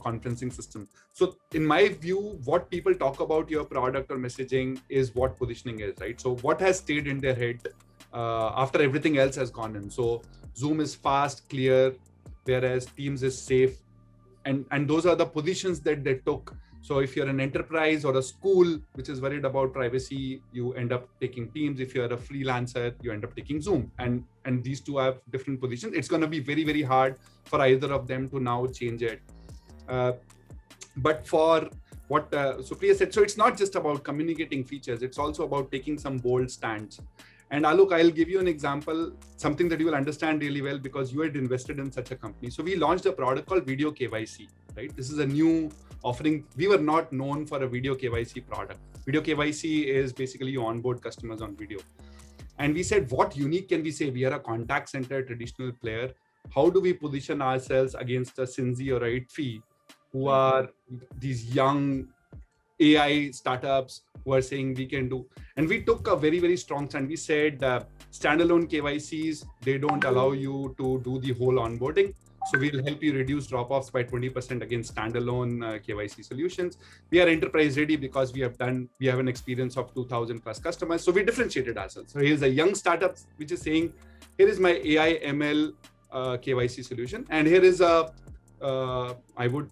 conferencing system. So in my view, what people talk about your product or messaging is what positioning is, right? So what has stayed in their head after everything else has gone in. So Zoom is fast, clear, whereas Teams is safe. And those are the positions that they took. So if you're an enterprise or a school which is worried about privacy, you end up taking Teams. If you're a freelancer, you end up taking Zoom. And these two have different positions. It's going to be very, very hard for either of them to now change it. But for what Supriya said, so it's not just about communicating features. It's also about taking some bold stands. And Alok, I'll give you an example, something that you will understand really well because you had invested in such a company. So we launched a product called Video KYC, right? This is a new offering. We were not known for a video KYC product. Video KYC is basically you onboard customers on video. And we said, what unique can we say? We are a contact center traditional player. How do we position ourselves against a Synzi or a Itfi, who are these young AI startups who are saying we can do? And we took a very, very strong stand. We said standalone KYCs, they don't allow you to do the whole onboarding. So we'll help you reduce drop-offs by 20% against standalone KYC solutions. We are enterprise ready because we have an experience of 2,000 plus customers. So we differentiated ourselves. So here's a young startup which is saying, here is my AI ML KYC solution, and here is a I would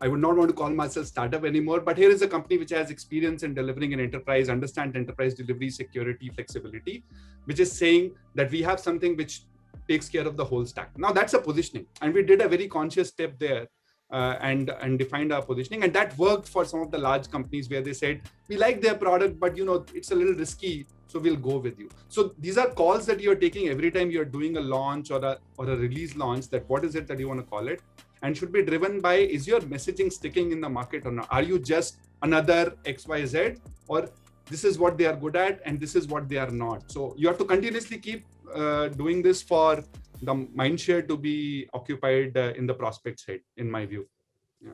not want to call myself startup anymore, but here is a company which has experience in delivering an enterprise, understand enterprise delivery, security, flexibility, which is saying that we have something which takes care of the whole stack. Now that's a positioning, and we did a very conscious step there. And defined our positioning, and that worked for some of the large companies where they said, we like their product, but it's a little risky, so we'll go with you. So these are calls that you're taking every time you're doing a launch or a release launch, that what is it that you want to call it, and should be driven by, is your messaging sticking in the market or not? Are you just another XYZ, or this is what they are good at and this is what they are not? So you have to continuously keep doing this for the mindshare to be occupied in the prospect side, in my view. Yeah.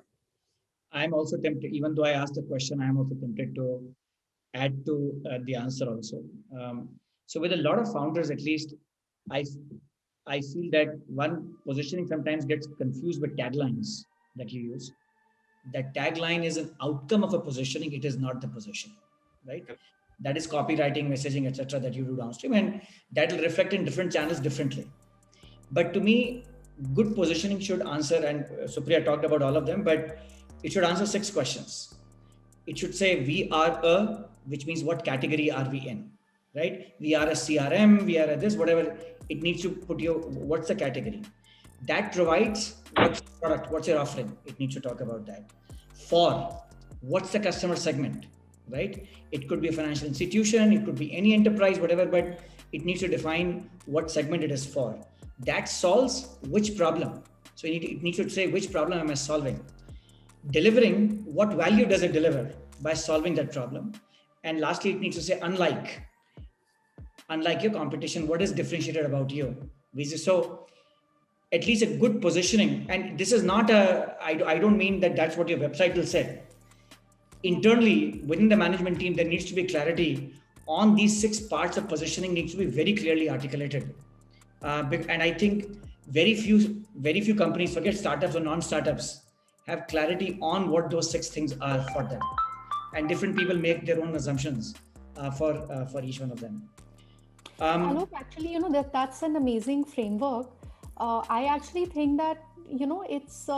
I'm also tempted, even though I asked the question, I'm also tempted to add to the answer also. So with a lot of founders, at least, I feel that one, positioning sometimes gets confused with taglines that you use. That tagline is an outcome of a positioning. It is not the positioning, right? Yep. That is copywriting, messaging, etc. that you do downstream, and that will reflect in different channels differently. But to me, good positioning should answer, and Supriya talked about all of them, but it should answer 6 questions. It should say, we are which means what category are we in, right? We are a CRM, we are a this, whatever. It needs to put what's the category. That provides what's your product, what's your offering. It needs to talk about that. For, what's the customer segment, right? It could be a financial institution, it could be any enterprise, whatever, but it needs to define what segment it is for. That solves which problem. So it needs to say, which problem am I solving? Delivering, what value does it deliver by solving that problem? And lastly, it needs to say, unlike your competition, what is differentiated about you? So at least a good positioning, and this is not I don't mean that that's what your website will say. Internally, within the management team, there needs to be clarity on these 6 parts of positioning, needs to be very clearly articulated. And I think very few companies, forget startups or non-startups, have clarity on what those 6 things are for them. And different people make their own assumptions for each one of them. Alok, actually, that's an amazing framework. I actually think that, it's,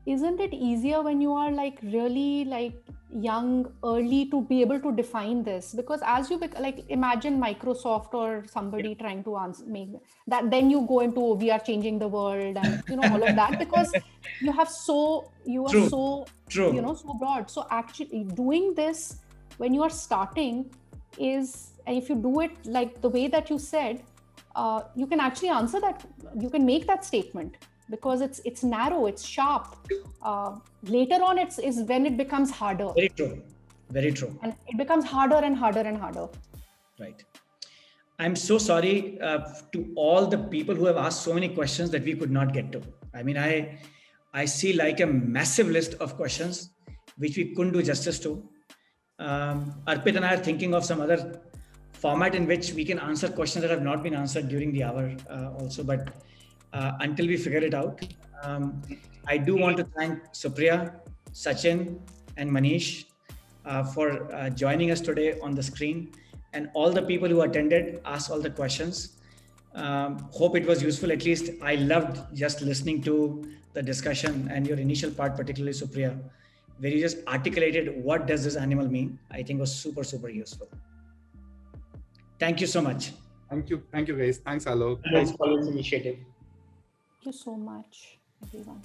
isn't it easier when you are like really like young, early, to be able to define this? Because as you imagine Microsoft or somebody trying to make that, then you go into, we are changing the world and all of that, because you are so so broad. So actually doing this when you are starting is, and if you do it like the way that you said, you can actually answer that, you can make that statement, because it's narrow, it's sharp. Later on, is when it becomes harder. Very true. And it becomes harder and harder and harder. Right. I'm so sorry to all the people who have asked so many questions that we could not get to. I mean, I see like a massive list of questions which we couldn't do justice to. Arpit and I are thinking of some other format in which we can answer questions that have not been answered during the hour also, but until we figure it out. I do want to thank Supriya, Sachin, and Manish for joining us today on the screen, and all the people who attended, asked all the questions. Hope it was useful. At least I loved just listening to the discussion, and your initial part, particularly Supriya, where you just articulated what does this animal mean. I think was super, super useful. Thank you so much. Thank you guys. Thanks, Alok. Thanks for this initiative. Thank you so much, everyone.